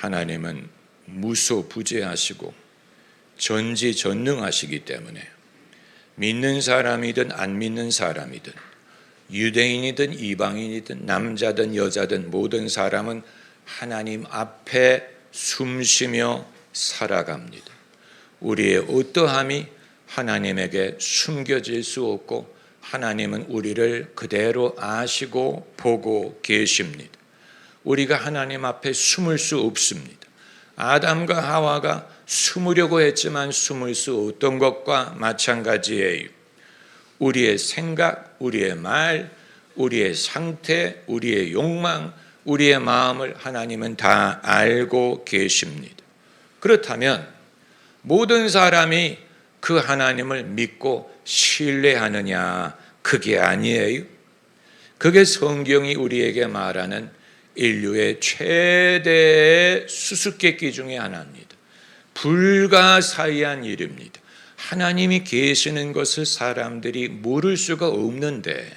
하나님은 무소부재하시고 전지전능하시기 때문에 믿는 사람이든 안 믿는 사람이든 유대인이든 이방인이든 남자든 여자든 모든 사람은 하나님 앞에 숨쉬며 살아갑니다. 우리의 어떠함이 하나님에게 숨겨질 수 없고 하나님은 우리를 그대로 아시고 보고 계십니다. 우리가 하나님 앞에 숨을 수 없습니다. 아담과 하와가 숨으려고 했지만 숨을 수 없던 것과 마찬가지예요. 우리의 생각, 우리의 말, 우리의 상태, 우리의 욕망, 우리의 마음을 하나님은 다 알고 계십니다. 그렇다면 모든 사람이 그 하나님을 믿고 신뢰하느냐? 그게 아니에요. 그게 성경이 우리에게 말하는 인류의 최대의 수수께끼 중에 하나입니다. 불가사의한 일입니다. 하나님이 계시는 것을 사람들이 모를 수가 없는데,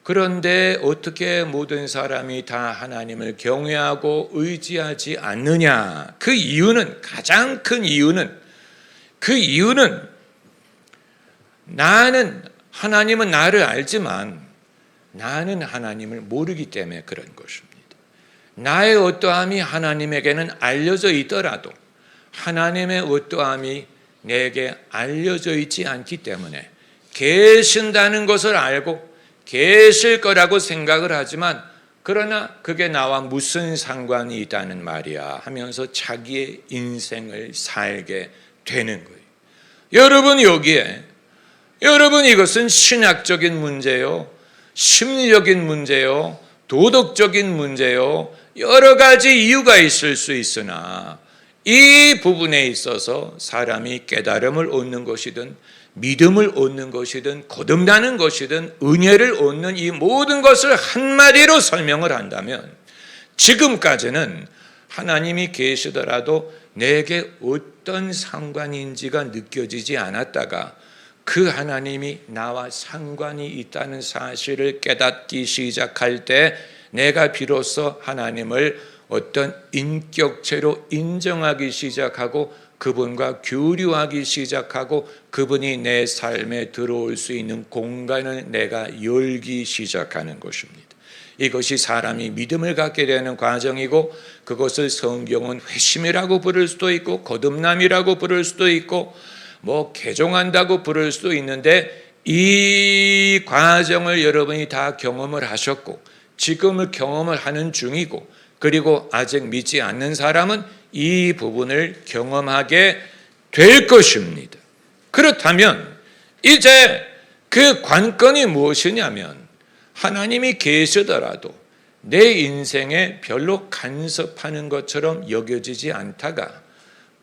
그런데 어떻게 모든 사람이 다 하나님을 경외하고 의지하지 않느냐? 그 이유는, 가장 큰 이유는, 하나님은 나를 알지만 나는 하나님을 모르기 때문에 그런 것입니다. 나의 어떠함이 하나님에게는 알려져 있더라도 하나님의 어떠함이 내게 알려져 있지 않기 때문에 계신다는 것을 알고 계실 거라고 생각을 하지만, 그러나 그게 나와 무슨 상관이 있다는 말이야 하면서 자기의 인생을 살게 되는 거예요. 여러분 이것은 신학적인 문제요, 심리적인 문제요, 도덕적인 문제요, 여러 가지 이유가 있을 수 있으나 이 부분에 있어서 사람이 깨달음을 얻는 것이든 믿음을 얻는 것이든 거듭나는 것이든 은혜를 얻는 이 모든 것을 한마디로 설명을 한다면, 지금까지는 하나님이 계시더라도 내게 어떤 상관인지가 느껴지지 않았다가 그 하나님이 나와 상관이 있다는 사실을 깨닫기 시작할 때 내가 비로소 하나님을 어떤 인격체로 인정하기 시작하고 그분과 교류하기 시작하고 그분이 내 삶에 들어올 수 있는 공간을 내가 열기 시작하는 것입니다. 이것이 사람이 믿음을 갖게 되는 과정이고, 그것을 성경은 회심이라고 부를 수도 있고 거듭남이라고 부를 수도 있고 개종한다고 부를 수도 있는데, 이 과정을 여러분이 다 경험을 하셨고 지금을 경험을 하는 중이고, 그리고 아직 믿지 않는 사람은 이 부분을 경험하게 될 것입니다. 그렇다면 이제 그 관건이 무엇이냐면, 하나님이 계시더라도 내 인생에 별로 간섭하는 것처럼 여겨지지 않다가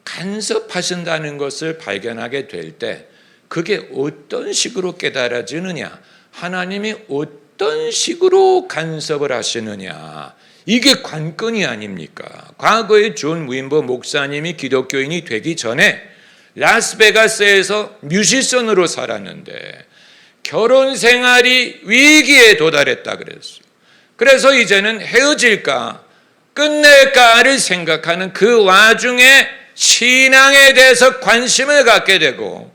간섭하신다는 것을 발견하게 될 때 그게 어떤 식으로 깨달아지느냐, 하나님이 어떤 식으로 간섭을 하시느냐, 이게 관건이 아닙니까? 과거에 존 윈버 목사님이 기독교인이 되기 전에 라스베가스에서 뮤지션으로 살았는데 결혼 생활이 위기에 도달했다 그랬어요. 그래서 이제는 헤어질까 끝낼까를 생각하는 그 와중에 신앙에 대해서 관심을 갖게 되고,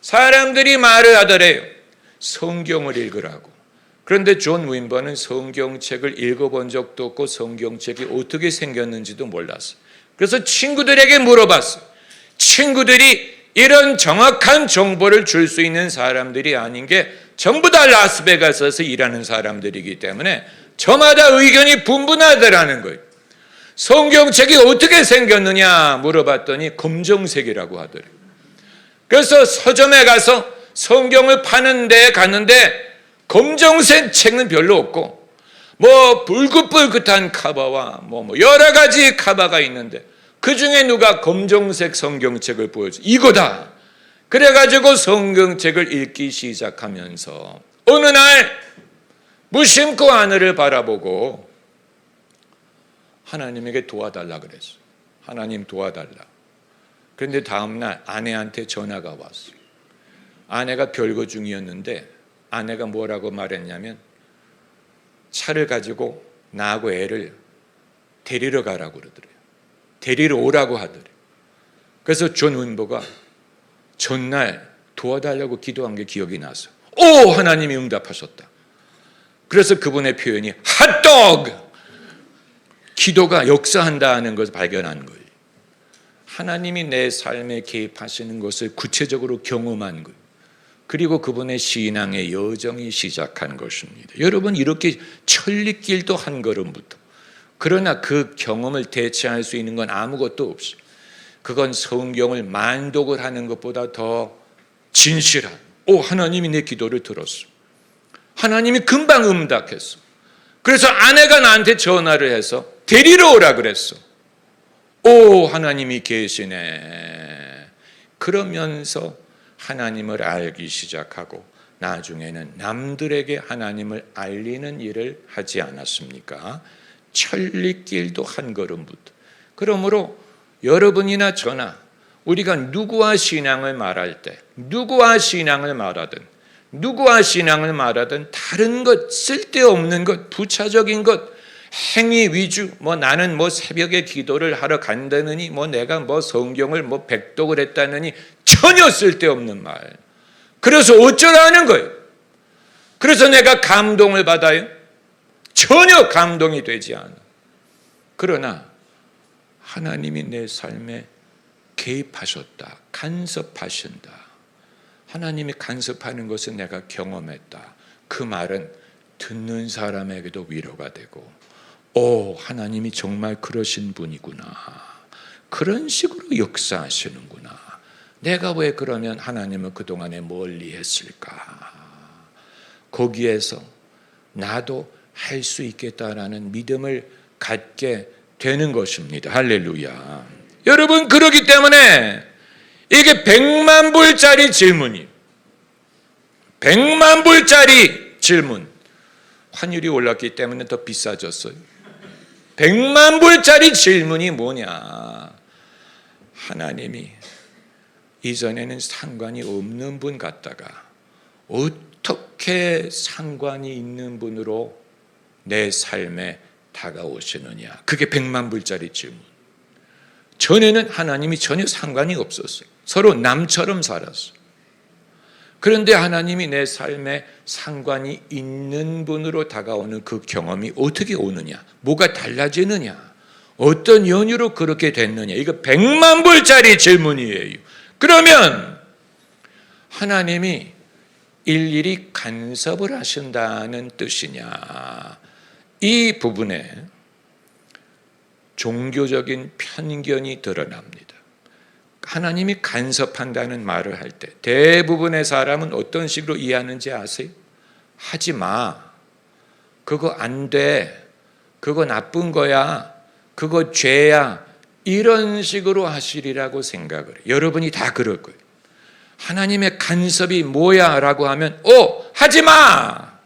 사람들이 말을 하더래요. 성경을 읽으라고. 그런데 존 윈버는 성경책을 읽어본 적도 없고 성경책이 어떻게 생겼는지도 몰랐어요. 그래서 친구들에게 물어봤어요. 친구들이 이런 정확한 정보를 줄 수 있는 사람들이 아닌 게 전부 다 라스베가스에서 일하는 사람들이기 때문에 저마다 의견이 분분하더라는 거예요. 성경책이 어떻게 생겼느냐 물어봤더니 검정색이라고 하더래요. 그래서 서점에 가서 성경을 파는 데 갔는데 검정색 책은 별로 없고 붉긋불긋한 카바와 여러 가지 카바가 있는데 그 중에 누가 검정색 성경책을 보여줘. 이거다. 그래가지고 성경책을 읽기 시작하면서 어느 날 무심코 하늘을 바라보고 하나님에게 도와달라 그랬어. 하나님 도와달라. 그런데 다음날 아내한테 전화가 왔어요. 아내가 별거 중이었는데 아내가 뭐라고 말했냐면 차를 가지고 나하고 애를 데리러 가라고 그러더래요. 데리러 오라고 하더래. 그래서 존 윈보가 전날 도와달라고 기도한 게 기억이 나서 오! 하나님이 응답하셨다. 그래서 그분의 표현이 핫도그! 기도가 역사한다는 것을 발견한 거예요. 하나님이 내 삶에 개입하시는 것을 구체적으로 경험한 거예요. 그리고 그분의 신앙의 여정이 시작한 것입니다. 여러분, 이렇게 천리길도 한 걸음부터. 그러나 그 경험을 대체할 수 있는 건 아무것도 없어요. 그건 성경을 만독을 하는 것보다 더 진실한, 하나님이 내 기도를 들었어. 하나님이 금방 응답했어. 그래서 아내가 나한테 전화를 해서 데리러 오라 그랬어. 하나님이 계시네. 그러면서 하나님을 알기 시작하고 나중에는 남들에게 하나님을 알리는 일을 하지 않았습니까? 천리길도 한 걸음부터. 그러므로 여러분이나 저나 우리가 누구와 신앙을 말할 때, 누구와 신앙을 말하든 다른 것, 쓸데없는 것, 부차적인 것, 행위 위주, 나는 새벽에 기도를 하러 간다느니, 내가 성경을 백독을 했다느니, 전혀 쓸데없는 말. 그래서 어쩌라는 거예요? 그래서 내가 감동을 받아요? 전혀 감동이 되지 않아. 그러나 하나님이 내 삶에 개입하셨다, 간섭하신다. 하나님이 간섭하는 것을 내가 경험했다. 그 말은 듣는 사람에게도 위로가 되고, 하나님이 정말 그러신 분이구나. 그런 식으로 역사하시는구나. 내가 왜 그러면 하나님을 그동안에 멀리 했을까? 거기에서 나도 할 수 있겠다라는 믿음을 갖게 되는 것입니다. 할렐루야. 여러분, 그러기 때문에 이게 100만 불짜리 질문이, 100만 불짜리 질문. 환율이 올랐기 때문에 더 비싸졌어요. 100만 불짜리 질문이 뭐냐? 하나님이 이전에는 상관이 없는 분 같다가 어떻게 상관이 있는 분으로 내 삶에 다가오시느냐? 그게 100만 불짜리 질문. 전에는 하나님이 전혀 상관이 없었어요. 서로 남처럼 살았어요. 그런데 하나님이 내 삶에 상관이 있는 분으로 다가오는 그 경험이 어떻게 오느냐? 뭐가 달라지느냐? 어떤 연유로 그렇게 됐느냐? 이거 100만 불짜리 질문이에요. 그러면 하나님이 일일이 간섭을 하신다는 뜻이냐? 이 부분에 종교적인 편견이 드러납니다. 하나님이 간섭한다는 말을 할 때 대부분의 사람은 어떤 식으로 이해하는지 아세요? 하지 마. 그거 안 돼. 그거 나쁜 거야. 그거 죄야. 이런 식으로 하시리라고 생각을 해요. 여러분이 다 그럴 거예요. 하나님의 간섭이 뭐야? 라고 하면 하지 마.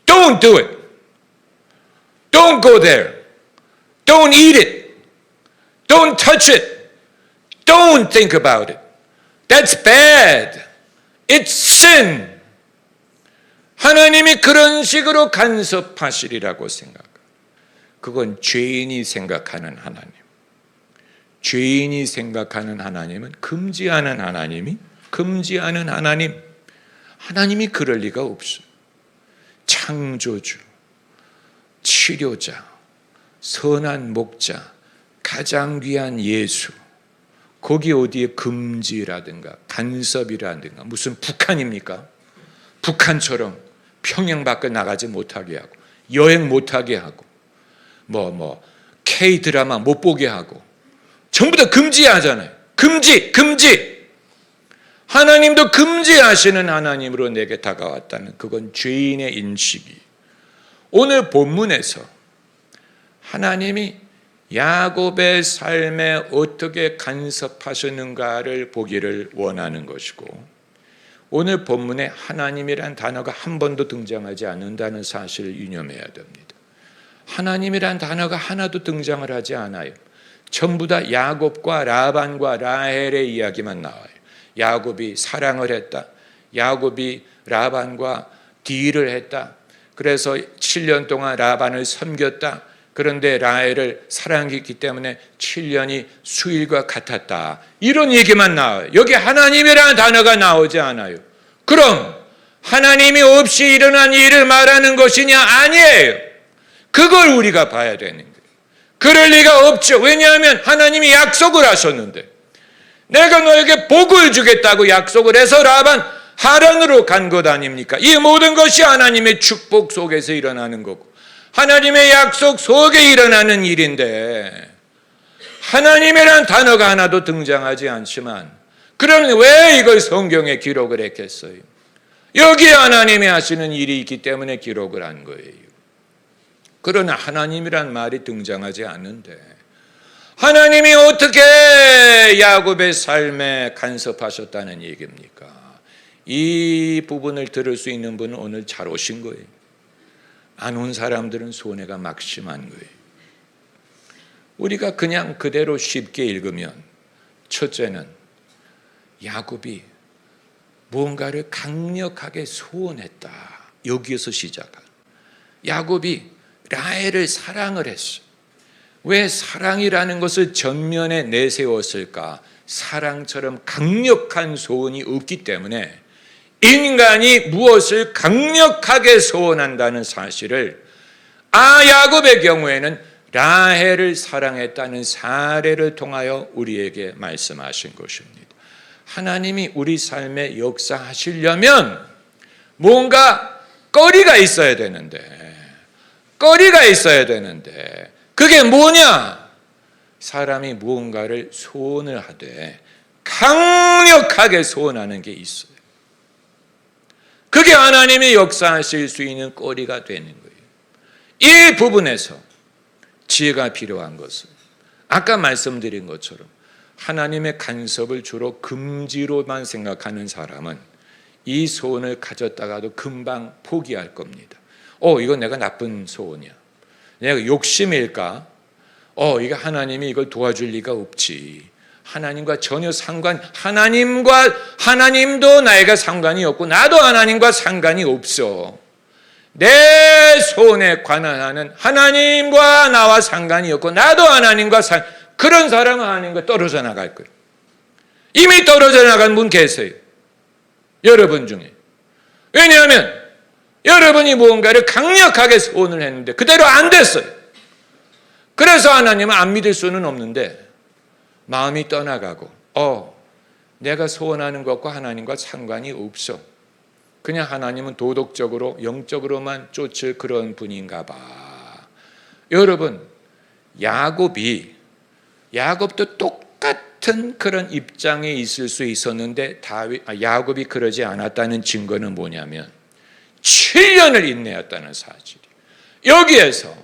Don't do it. Don't go there. Don't eat it. Don't touch it. Don't think about it. That's bad. It's sin. 하나님이 그런 식으로 간섭하시리라고 생각해요. 그건 죄인이 생각하는 하나님. 죄인이 생각하는 하나님은 금지하는 하나님이 금지하는 하나님. 하나님이 그럴 리가 없어요. 창조주, 치료자, 선한 목자, 가장 귀한 예수. 거기 어디에 금지라든가 간섭이라든가 무슨 북한입니까? 북한처럼 평양 밖에 나가지 못하게 하고 여행 못하게 하고 K-드라마 못 보게 하고 전부 다 금지하잖아요. 금지. 하나님도 금지하시는 하나님으로 내게 다가왔다는 그건 죄인의 인식이. 오늘 본문에서 하나님이 야곱의 삶에 어떻게 간섭하셨는가를 보기를 원하는 것이고, 오늘 본문에 하나님이란 단어가 한 번도 등장하지 않는다는 사실을 유념해야 됩니다. 하나님이란 단어가 하나도 등장을 하지 않아요. 전부 다 야곱과 라반과 라헬의 이야기만 나와요. 야곱이 사랑을 했다. 야곱이 라반과 딜을 했다. 그래서 7년 동안 라반을 섬겼다. 그런데 라헬을 사랑했기 때문에 7년이 수일과 같았다. 이런 얘기만 나와요. 여기 하나님이라는 단어가 나오지 않아요. 그럼 하나님이 없이 일어난 일을 말하는 것이냐? 아니에요. 그걸 우리가 봐야 되는 거예요. 그럴 리가 없죠. 왜냐하면 하나님이 약속을 하셨는데, 내가 너에게 복을 주겠다고 약속을 해서 라반 하란으로 간 것 아닙니까? 이 모든 것이 하나님의 축복 속에서 일어나는 거고 하나님의 약속 속에 일어나는 일인데, 하나님이란 단어가 하나도 등장하지 않지만 그러면 왜 이걸 성경에 기록을 했겠어요? 여기에 하나님이 하시는 일이 있기 때문에 기록을 한 거예요. 그러나 하나님이란 말이 등장하지 않는데 하나님이 어떻게 야곱의 삶에 간섭하셨다는 얘기입니까? 이 부분을 들을 수 있는 분은 오늘 잘 오신 거예요. 안 온 사람들은 손해가 막심한 거예요. 우리가 그냥 그대로 쉽게 읽으면, 첫째는 야곱이 무언가를 강력하게 소원했다. 여기에서 시작한. 야곱이 라헬을 사랑을 했어. 왜 사랑이라는 것을 전면에 내세웠을까? 사랑처럼 강력한 소원이 없기 때문에 인간이 무엇을 강력하게 소원한다는 사실을 야곱의 경우에는 라헬을 사랑했다는 사례를 통하여 우리에게 말씀하신 것입니다. 하나님이 우리 삶에 역사하시려면 뭔가 거리가 있어야 되는데 그게 뭐냐? 사람이 무언가를 소원을 하되 강력하게 소원하는 게 있어요. 그게 하나님이 역사하실 수 있는 거리가 되는 거예요. 이 부분에서 지혜가 필요한 것은 아까 말씀드린 것처럼 하나님의 간섭을 주로 금지로만 생각하는 사람은 이 소원을 가졌다가도 금방 포기할 겁니다. 이건 내가 나쁜 소원이야. 내가 욕심일까? 이거 하나님이 이걸 도와줄 리가 없지. 하나님과 전혀 하나님도 나에게 상관이 없고 나도 하나님과 상관이 없어. 내 소원에 관한하는 하나님과 나와 상관이 없고 나도 하나님과 그런 사람은 하나님과 떨어져 나갈 거예요. 이미 떨어져 나간 분 계세요. 여러분 중에. 왜냐하면 여러분이 무언가를 강력하게 소원을 했는데 그대로 안 됐어요. 그래서 하나님은 안 믿을 수는 없는데 마음이 떠나가고 내가 소원하는 것과 하나님과 상관이 없어. 그냥 하나님은 도덕적으로 영적으로만 쫓을 그런 분인가 봐. 여러분, 야곱도 똑같은 그런 입장에 있을 수 있었는데 야곱이 그러지 않았다는 증거는 뭐냐면 7년을 인내했다는 사실이. 여기에서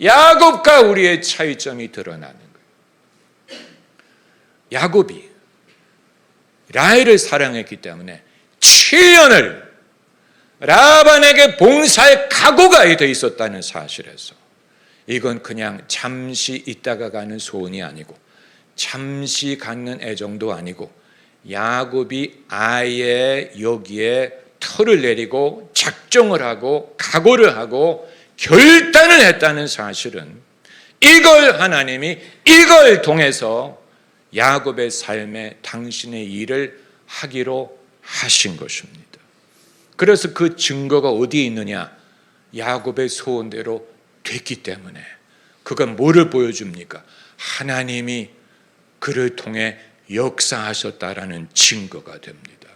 야곱과 우리의 차이점이 드러나는 거예요. 야곱이 라헬을 사랑했기 때문에 7년을 라반에게 봉사할 각오가 돼 있었다는 사실에서 이건 그냥 잠시 있다가 가는 소원이 아니고 잠시 갖는 애정도 아니고 야곱이 아예 여기에 털을 내리고 작정을 하고 각오를 하고 결단을 했다는 사실은 하나님이 이걸 통해서 야곱의 삶에 당신의 일을 하기로 하신 것입니다. 그래서 그 증거가 어디에 있느냐? 야곱의 소원대로 됐기 때문에. 그건 뭐를 보여줍니까? 하나님이 그를 통해 역사하셨다라는 증거가 됩니다.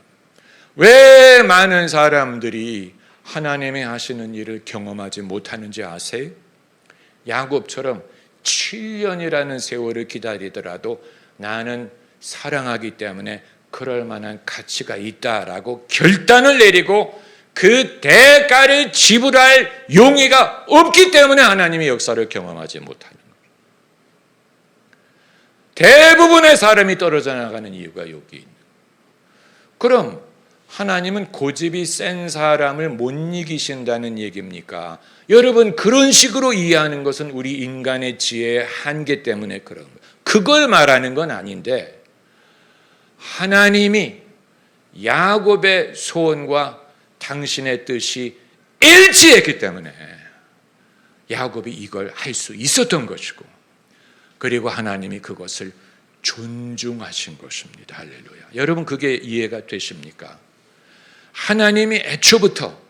왜 많은 사람들이 하나님이 하시는 일을 경험하지 못하는지 아세요? 야곱처럼 7년이라는 세월을 기다리더라도 나는 사랑하기 때문에 그럴 만한 가치가 있다라고 결단을 내리고 그 대가를 지불할 용의가 없기 때문에 하나님의 역사를 경험하지 못하는 거예요. 대부분의 사람이 떨어져 나가는 이유가 여기 있는 거예요. 그럼 하나님은 고집이 센 사람을 못 이기신다는 얘기입니까? 여러분, 그런 식으로 이해하는 것은 우리 인간의 지혜의 한계 때문에 그런 거예요. 그걸 말하는 건 아닌데 하나님이 야곱의 소원과 당신의 뜻이 일치했기 때문에 야곱이 이걸 할 수 있었던 것이고, 그리고 하나님이 그것을 존중하신 것입니다. 할렐루야. 여러분, 그게 이해가 되십니까? 하나님이 애초부터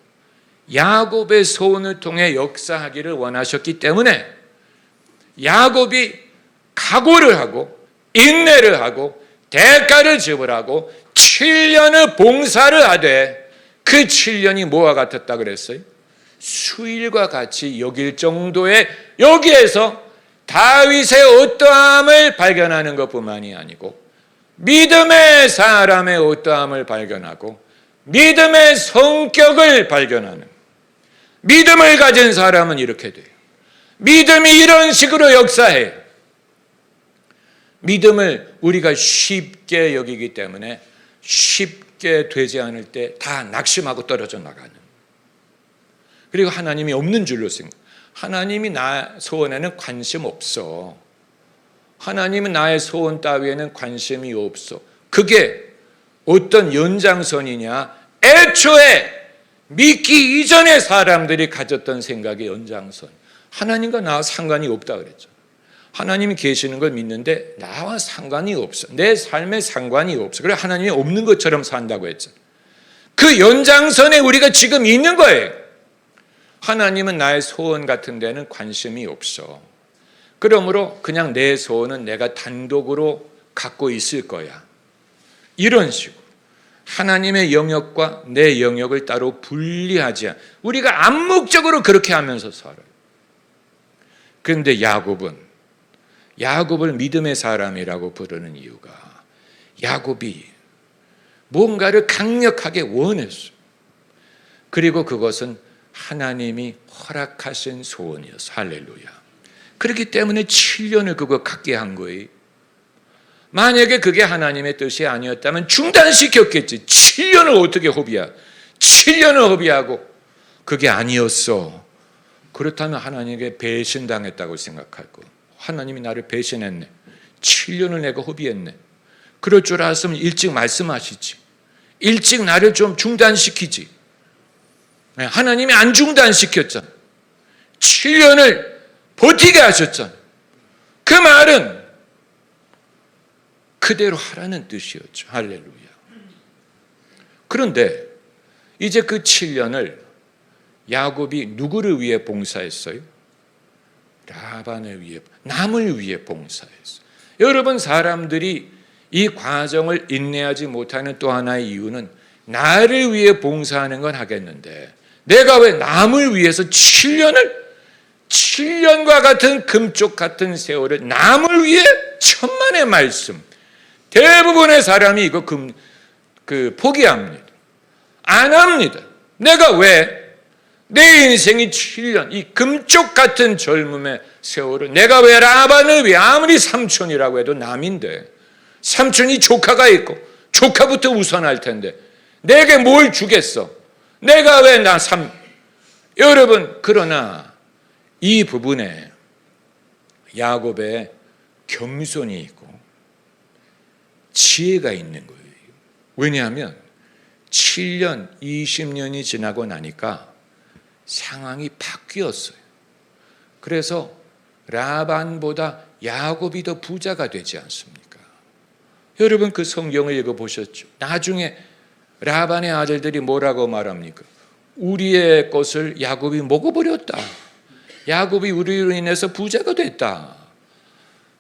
야곱의 소원을 통해 역사하기를 원하셨기 때문에 야곱이 각오를 하고 인내를 하고 대가를 지불하고 7년의 봉사를 하되, 그 7년이 뭐와 같았다 그랬어요? 수일과 같이 여길 정도의, 여기에서 다윗의 어떠함을 발견하는 것뿐만이 아니고 믿음의 사람의 어떠함을 발견하고 믿음의 성격을 발견하는, 믿음을 가진 사람은 이렇게 돼요. 믿음이 이런 식으로 역사해요. 믿음을 우리가 쉽게 여기기 때문에 쉽게 되지 않을 때 다 낙심하고 떨어져 나가는, 그리고 하나님이 없는 줄로 생각. 하나님이 나 소원에는 관심 없어. 하나님은 나의 소원 따위에는 관심이 없어. 그게 어떤 연장선이냐? 애초에 믿기 이전의 사람들이 가졌던 생각의 연장선. 하나님과 나와 상관이 없다 그랬죠. 하나님이 계시는 걸 믿는데 나와 상관이 없어. 내 삶에 상관이 없어. 그래 하나님이 없는 것처럼 산다고 했죠. 그 연장선에 우리가 지금 있는 거예요. 하나님은 나의 소원 같은 데는 관심이 없어. 그러므로 그냥 내 소원은 내가 단독으로 갖고 있을 거야. 이런 식으로 하나님의 영역과 내 영역을 따로 분리하지 않아. 우리가 암묵적으로 그렇게 하면서 살아요. 그런데 야곱을 믿음의 사람이라고 부르는 이유가, 야곱이 뭔가를 강력하게 원했어요. 그리고 그것은 하나님이 허락하신 소원이었어. 할렐루야. 그렇기 때문에 7년을 그거 갖게 한 거예요. 만약에 그게 하나님의 뜻이 아니었다면 중단시켰겠지. 7년을 어떻게 허비야? 7년을 허비하고 그게 아니었어. 그렇다면 하나님에게 배신당했다고 생각할 거. 하나님이 나를 배신했네. 7년을 내가 허비했네. 그럴 줄 알았으면 일찍 말씀하시지. 일찍 나를 좀 중단시키지. 하나님이 안 중단시켰잖아. 7년을 버티게 하셨잖아. 그 말은 그대로 하라는 뜻이었죠. 할렐루야. 그런데 이제 그 7년을 야곱이 누구를 위해 봉사했어요? 라반을 위해, 남을 위해 봉사했어요. 여러분, 사람들이 이 과정을 인내하지 못하는 또 하나의 이유는 나를 위해 봉사하는 건 하겠는데 내가 왜 남을 위해서 7년과 같은 금쪽 같은 세월을 남을 위해, 천만의 말씀. 대부분의 사람이 이거 포기합니다. 안 합니다. 내가 왜 내 인생이 7년, 이 금쪽 같은 젊음의 세월을 내가 왜 라반을 위해, 아무리 삼촌이라고 해도 남인데, 삼촌이 조카가 있고 조카부터 우선할 텐데 내게 뭘 주겠어? 내가 왜 여러분, 그러나 이 부분에 야곱의 겸손이 있고 지혜가 있는 거예요. 왜냐하면 7년, 20년이 지나고 나니까 상황이 바뀌었어요. 그래서 라반보다 야곱이 더 부자가 되지 않습니까? 여러분, 그 성경을 읽어보셨죠? 나중에 라반의 아들들이 뭐라고 말합니까? 우리의 것을 야곱이 먹어버렸다. 야곱이 우리로 인해서 부자가 됐다.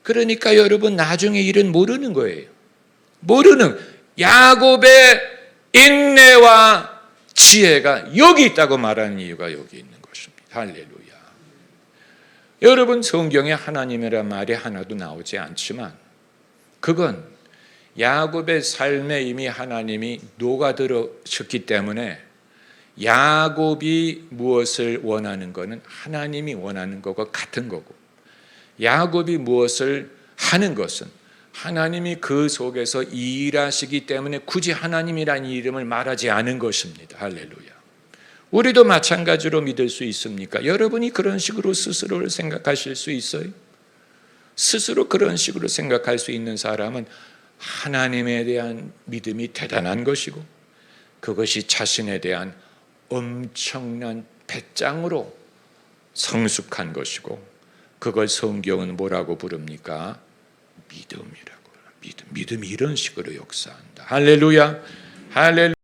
그러니까 여러분, 나중에 일은 모르는 거예요. 모르는, 야곱의 인내와 지혜가 여기 있다고 말하는 이유가 여기 있는 것입니다. 할렐루야. 여러분, 성경에 하나님이란 말이 하나도 나오지 않지만 그건 야곱의 삶에 이미 하나님이 녹아들으셨기 때문에 야곱이 무엇을 원하는 것은 하나님이 원하는 것과 같은 거고, 야곱이 무엇을 하는 것은 하나님이 그 속에서 일하시기 때문에 굳이 하나님이라는 이름을 말하지 않은 것입니다. 할렐루야. 우리도 마찬가지로 믿을 수 있습니까? 여러분이 그런 식으로 스스로를 생각하실 수 있어요? 스스로 그런 식으로 생각할 수 있는 사람은 하나님에 대한 믿음이 대단한 것이고, 그것이 자신에 대한 엄청난 배짱으로 성숙한 것이고, 그걸 성경은 뭐라고 부릅니까? 믿음이라고. 믿음이 이런 식으로 역사한다. 할렐루야. 할렐루야.